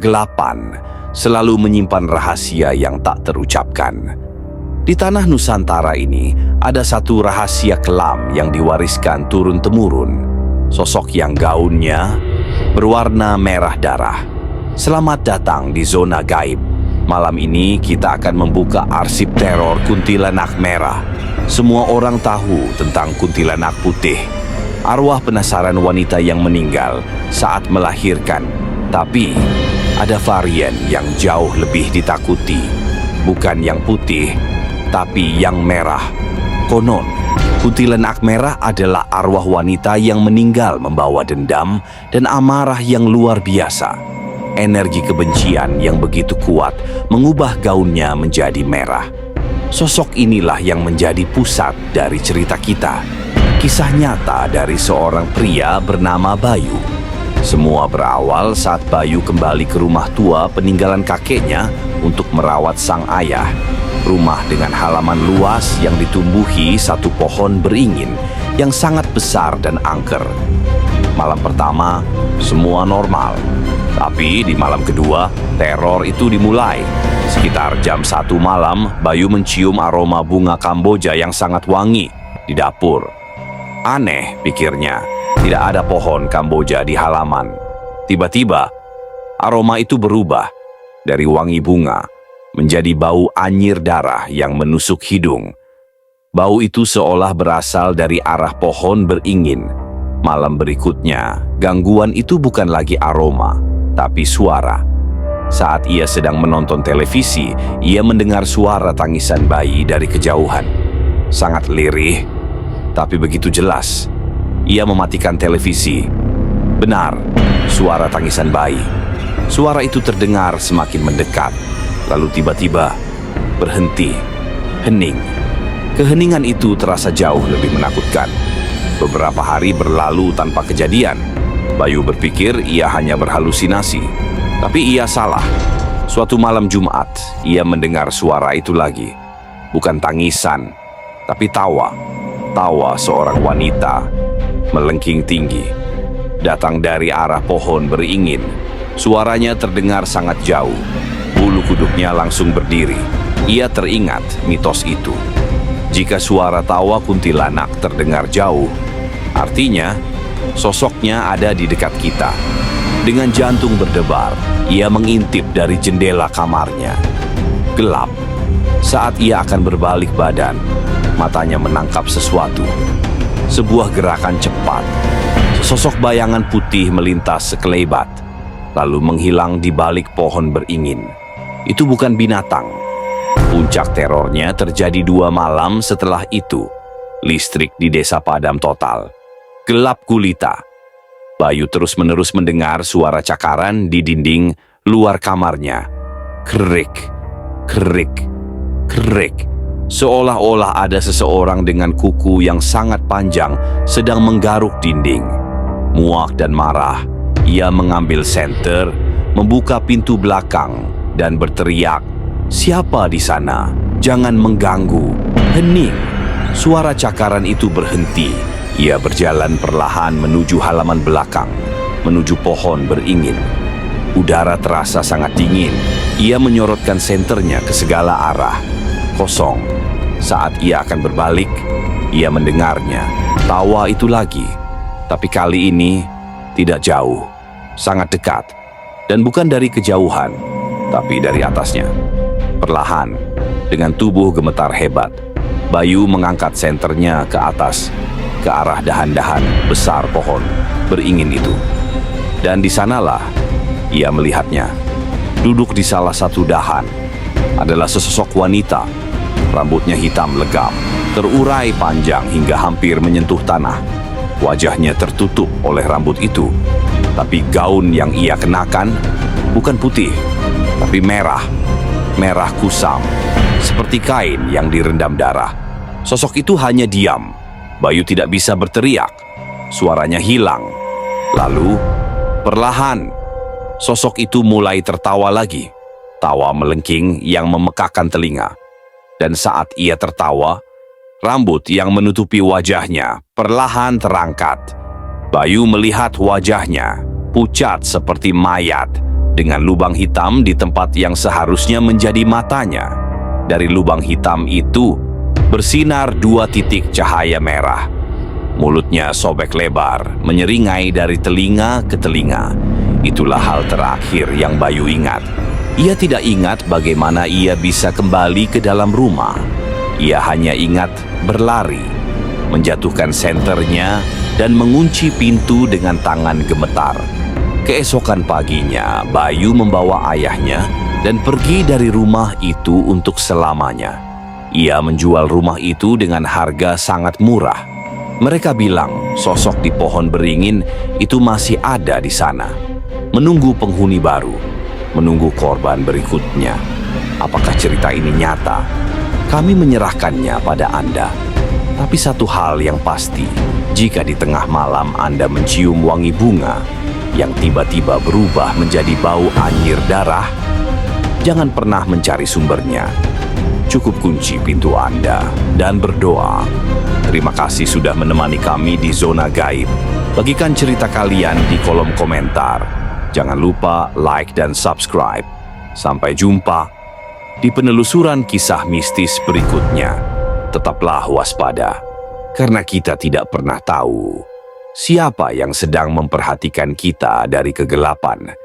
kegelapan selalu menyimpan rahasia yang tak terucapkan. Di tanah Nusantara ini ada satu rahasia kelam yang diwariskan turun-temurun. Sosok yang gaunnya berwarna merah darah. Selamat datang di Zona Gaib. Malam ini kita akan membuka arsip teror kuntilanak merah. Semua orang tahu tentang kuntilanak putih, arwah penasaran wanita yang meninggal saat melahirkan. Tapi ada varian yang jauh lebih ditakuti. Bukan yang putih, tapi yang merah. Konon, kuntilanak merah adalah arwah wanita yang meninggal membawa dendam dan amarah yang luar biasa. Energi kebencian yang begitu kuat mengubah gaunnya menjadi merah. Sosok inilah yang menjadi pusat dari cerita kita. Kisah nyata dari seorang pria bernama Bayu. Semua berawal saat Bayu kembali ke rumah tua peninggalan kakeknya untuk merawat sang ayah. Rumah dengan halaman luas yang ditumbuhi satu pohon beringin yang sangat besar dan angker. Malam pertama, semua normal. Tapi di malam kedua, teror itu dimulai. Sekitar jam 1 malam, Bayu mencium aroma bunga kamboja yang sangat wangi di dapur. Aneh, pikirnya, tidak ada pohon kamboja di halaman. Tiba-tiba, aroma itu berubah dari wangi bunga menjadi bau anyir darah yang menusuk hidung. Bau itu seolah berasal dari arah pohon beringin. Malam berikutnya, gangguan itu bukan lagi aroma, tapi suara. Saat ia sedang menonton televisi, ia mendengar suara tangisan bayi dari kejauhan. Sangat lirih, tapi begitu jelas. Ia mematikan televisi. Benar, suara tangisan bayi. Suara itu terdengar semakin mendekat, lalu tiba-tiba berhenti, hening. Keheningan itu terasa jauh lebih menakutkan. Beberapa hari berlalu tanpa kejadian. Bayu berpikir ia hanya berhalusinasi. Tapi ia salah. Suatu malam Jumat, ia mendengar suara itu lagi. Bukan tangisan, tapi tawa. Tawa seorang wanita, melengking tinggi. Datang dari arah pohon beringin. Suaranya terdengar sangat jauh. Bulu kuduknya langsung berdiri. Ia teringat mitos itu. Jika suara tawa kuntilanak terdengar jauh, artinya sosoknya ada di dekat kita. Dengan jantung berdebar, ia mengintip dari jendela kamarnya. Gelap. Saat ia akan berbalik badan, matanya menangkap sesuatu. Sebuah gerakan cepat. Sesosok bayangan putih melintas sekelebat, lalu menghilang di balik pohon beringin. Itu bukan binatang. Puncak terornya terjadi 2 malam setelah itu. Listrik di desa padam total. Gelap gulita. Bayu terus-menerus mendengar suara cakaran di dinding luar kamarnya. Kerik, kerik, kerik. Seolah-olah ada seseorang dengan kuku yang sangat panjang sedang menggaruk dinding. Muak dan marah, ia mengambil senter, membuka pintu belakang, dan berteriak, "Siapa di sana? Jangan mengganggu. Hening." Suara cakaran itu berhenti. Ia berjalan perlahan menuju halaman belakang, menuju pohon beringin. Udara terasa sangat dingin. Ia menyorotkan senternya ke segala arah. Kosong. Saat ia akan berbalik, ia mendengarnya. Tawa itu lagi. Tapi kali ini tidak jauh. Sangat dekat. Dan bukan dari kejauhan, tapi dari atasnya. Perlahan, dengan tubuh gemetar hebat, Bayu mengangkat senternya ke atas, ke arah dahan-dahan besar pohon beringin itu. Dan di sanalah ia melihatnya. Duduk di salah satu dahan adalah sesosok wanita. Rambutnya hitam legam, terurai panjang hingga hampir menyentuh tanah. Wajahnya tertutup oleh rambut itu. Tapi gaun yang ia kenakan bukan putih, tapi merah. Merah kusam, seperti kain yang direndam darah. Sosok itu hanya diam. Bayu tidak bisa berteriak. Suaranya hilang. Lalu, perlahan, sosok itu mulai tertawa lagi. Tawa melengking yang memekakkan telinga. Dan saat ia tertawa, rambut yang menutupi wajahnya perlahan terangkat. Bayu melihat wajahnya, pucat seperti mayat. dengan lubang hitam di tempat yang seharusnya menjadi matanya. Dari lubang hitam itu bersinar 2 titik cahaya merah. Mulutnya sobek lebar, menyeringai dari telinga ke telinga. Itulah hal terakhir yang Bayu ingat. Ia tidak ingat bagaimana ia bisa kembali ke dalam rumah. Ia hanya ingat berlari, menjatuhkan senternya, dan mengunci pintu dengan tangan gemetar. Keesokan paginya, Bayu membawa ayahnya dan pergi dari rumah itu untuk selamanya. Ia menjual rumah itu dengan harga sangat murah. Mereka bilang sosok di pohon beringin itu masih ada di sana, menunggu penghuni baru, menunggu korban berikutnya. Apakah cerita ini nyata? Kami menyerahkannya pada Anda. Tapi satu hal yang pasti, jika di tengah malam Anda mencium wangi bunga yang tiba-tiba berubah menjadi bau anyir darah, jangan pernah mencari sumbernya. Cukup kunci pintu Anda dan berdoa. Terima kasih sudah menemani kami di Zona Gaib. Bagikan cerita kalian di kolom komentar. Jangan lupa like dan subscribe. Sampai jumpa di penelusuran kisah mistis berikutnya. Tetaplah waspada, karena kita tidak pernah tahu siapa yang sedang memperhatikan kita dari kegelapan.